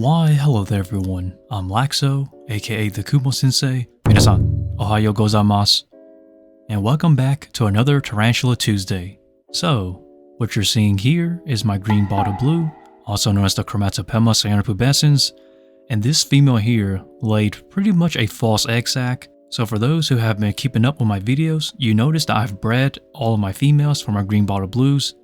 Why, hello there everyone, I'm Laxow, aka the Kumo Sensei. Minasan, ohayo gozaimasu. And welcome back to another Tarantula Tuesday. So, what you're seeing here is my green bottle blue, also known as the Chromatopema cyaneopubescens, and this female here laid pretty much a false egg sac. So for those who have been keeping up with my videos, you notice that I've bred all of my females from my green bottle blues,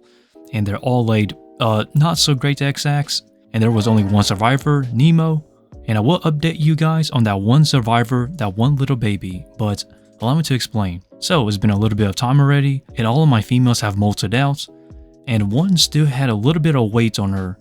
and they're all laid not so great egg sacs. And there was only one survivor, Nemo, and I will update you guys on that one survivor, that one little baby, but allow me to explain. So it's been a little bit of time already, and all of my females have molted out, and one still had a little bit of weight on her.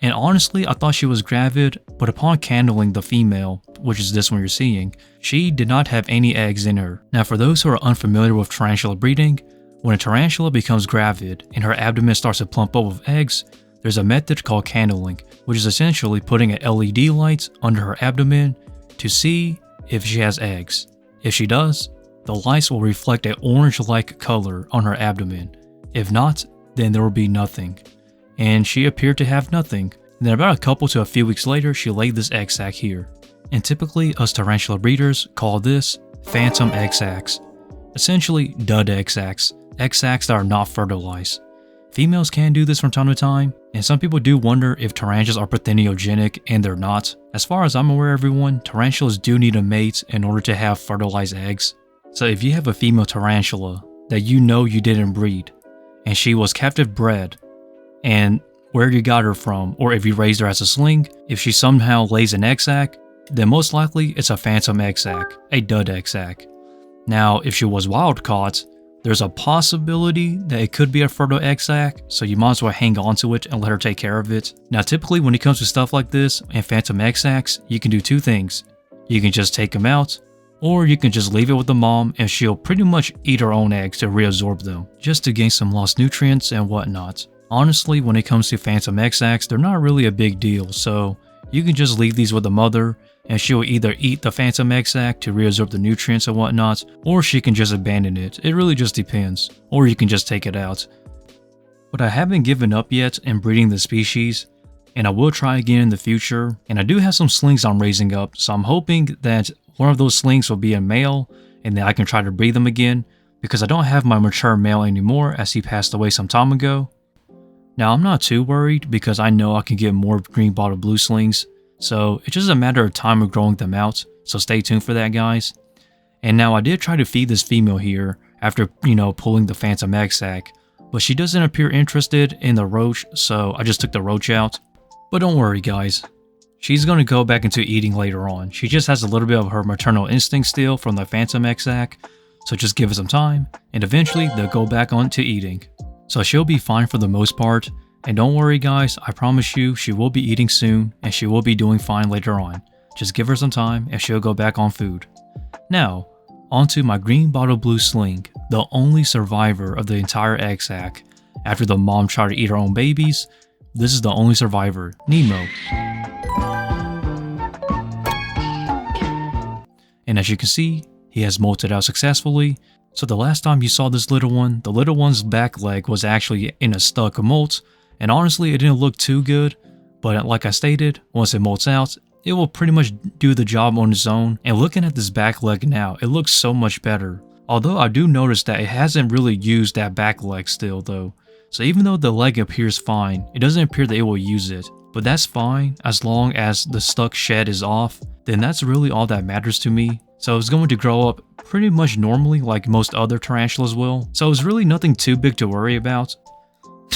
And honestly, I thought she was gravid, but upon candling the female, which is this one you're seeing, she did not have any eggs in her. Now for those who are unfamiliar with tarantula breeding, when a tarantula becomes gravid and her abdomen starts to plump up with eggs, there's a method called candling, which is essentially putting an LED light under her abdomen to see if she has eggs. If she does, the lights will reflect an orange-like color on her abdomen. If not, then there will be nothing. And she appeared to have nothing. And then about a couple to a few weeks later, she laid this egg sac here. And typically, us tarantula breeders call this phantom egg sacs. Essentially, dud egg sacs that are not fertilized. Females can do this from time to time, and some people do wonder if tarantulas are partheniogenic, and they're not. As far as I'm aware everyone, tarantulas do need a mate in order to have fertilized eggs. So if you have a female tarantula that you know you didn't breed, and she was captive bred, and where you got her from, or if you raised her as a sling, if she somehow lays an egg sac, then most likely it's a phantom egg sac, a dud egg sac. Now if she was wild caught, there's a possibility that it could be a fertile egg sac, so you might as well hang on to it and let her take care of it. Now typically when it comes to stuff like this and phantom egg sacs, you can do two things. You can just take them out, or you can just leave it with the mom and she'll pretty much eat her own eggs to reabsorb them, just to gain some lost nutrients and whatnot. Honestly, when it comes to phantom egg sacs, they're not really a big deal, so you can just leave these with the mother and she'll either eat the phantom egg sac to reabsorb the nutrients and whatnot, or she can just abandon it. It really just depends. Or you can just take it out. But I haven't given up yet in breeding the species, and I will try again in the future. And I do have some slings I'm raising up, so I'm hoping that one of those slings will be a male, and then I can try to breed them again, because I don't have my mature male anymore as he passed away some time ago. Now I'm not too worried because I know I can get more green bottle blue slings. So it's just a matter of time of growing them out, so stay tuned for that guys. And now I did try to feed this female here after, pulling the phantom egg sac, but she doesn't appear interested in the roach, so I just took the roach out. But don't worry guys, she's going to go back into eating later on. She just has a little bit of her maternal instinct still from the phantom egg sac, so just give it some time, and eventually they'll go back on to eating. So she'll be fine for the most part. And don't worry guys, I promise you she will be eating soon and she will be doing fine later on. Just give her some time and she'll go back on food. Now, onto my green bottle blue sling, the only survivor of the entire egg sac. After the mom tried to eat her own babies, this is the only survivor, Nemo. And as you can see, he has molted out successfully. So the last time you saw this little one, the little one's back leg was actually in a stuck molt. And honestly, it didn't look too good, but like I stated, once it molts out, it will pretty much do the job on its own. And looking at this back leg now, it looks so much better. Although I do notice that it hasn't really used that back leg still though. So even though the leg appears fine, it doesn't appear that it will use it. But that's fine, as long as the stuck shed is off, then that's really all that matters to me. So it's going to grow up pretty much normally like most other tarantulas will. So it's really nothing too big to worry about.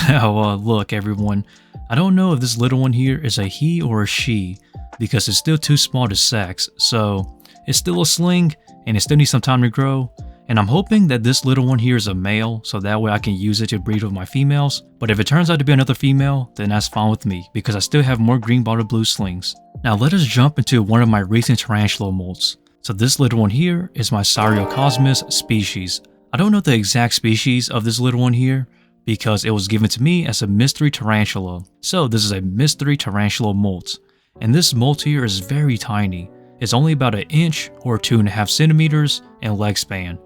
Now look everyone, I don't know if this little one here is a he or a she, because it's still too small to sex, so it's still a sling and it still needs some time to grow. And I'm hoping that this little one here is a male, so that way I can use it to breed with my females. But if it turns out to be another female, then that's fine with me, because I still have more green bottle blue slings. Now let us jump into one of my recent tarantula molts. So this little one here is my Cyriocosmus species. I don't know the exact species of this little one here, because it was given to me as a mystery tarantula. So this is a mystery tarantula molt. And this molt here is very tiny. It's only about an inch or 2.5 centimeters in leg span.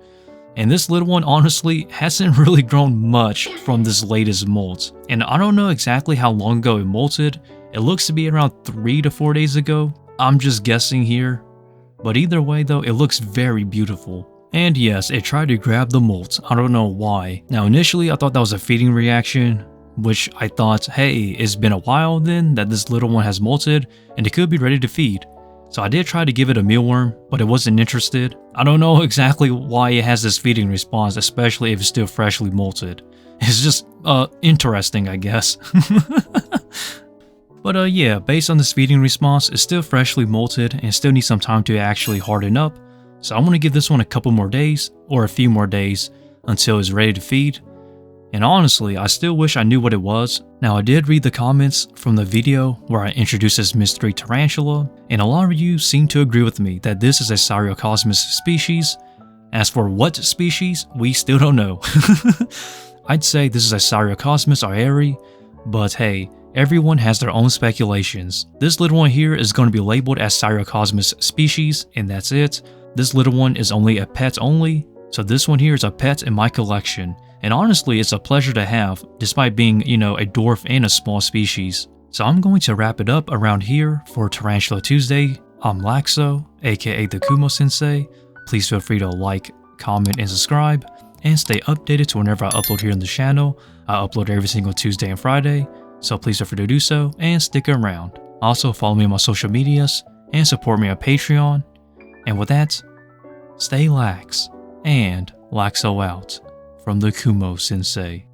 And this little one honestly hasn't really grown much from this latest molt. And I don't know exactly how long ago it molted, It looks to be around 3 to 4 days ago. I'm just guessing here. But either way though, it looks very beautiful. And yes, it tried to grab the molt. I don't know why. Now initially I thought that was a feeding reaction, which I thought, hey, it's been a while then that this little one has molted and it could be ready to feed. So I did try to give it a mealworm, but it wasn't interested. I don't know exactly why it has this feeding response, especially if it's still freshly molted. It's just, interesting, I guess. But yeah, based on this feeding response, it's still freshly molted and still needs some time to actually harden up. So I'm going to give this one a couple more days, or a few more days, until it's ready to feed. And honestly, I still wish I knew what it was. Now I did read the comments from the video where I introduced this mystery tarantula, and a lot of you seem to agree with me that this is a Cyriocosmus species. As for what species, we still don't know. I'd say this is a Cyriocosmus aeri, but hey, everyone has their own speculations. This little one here is going to be labeled as Cyriocosmus species, and that's it. This little one is only a pet only, so this one here is a pet in my collection. And honestly, it's a pleasure to have, despite being, a dwarf and a small species. So I'm going to wrap it up around here for Tarantula Tuesday. I'm Laxow, aka the Kumo Sensei. Please feel free to like, comment, and subscribe, and stay updated to whenever I upload here on the channel. I upload every single Tuesday and Friday, so please feel free to do so, and stick around. Also, follow me on my social medias, and support me on Patreon. And with that, stay lax, and Laxow out from the Kumo Sensei.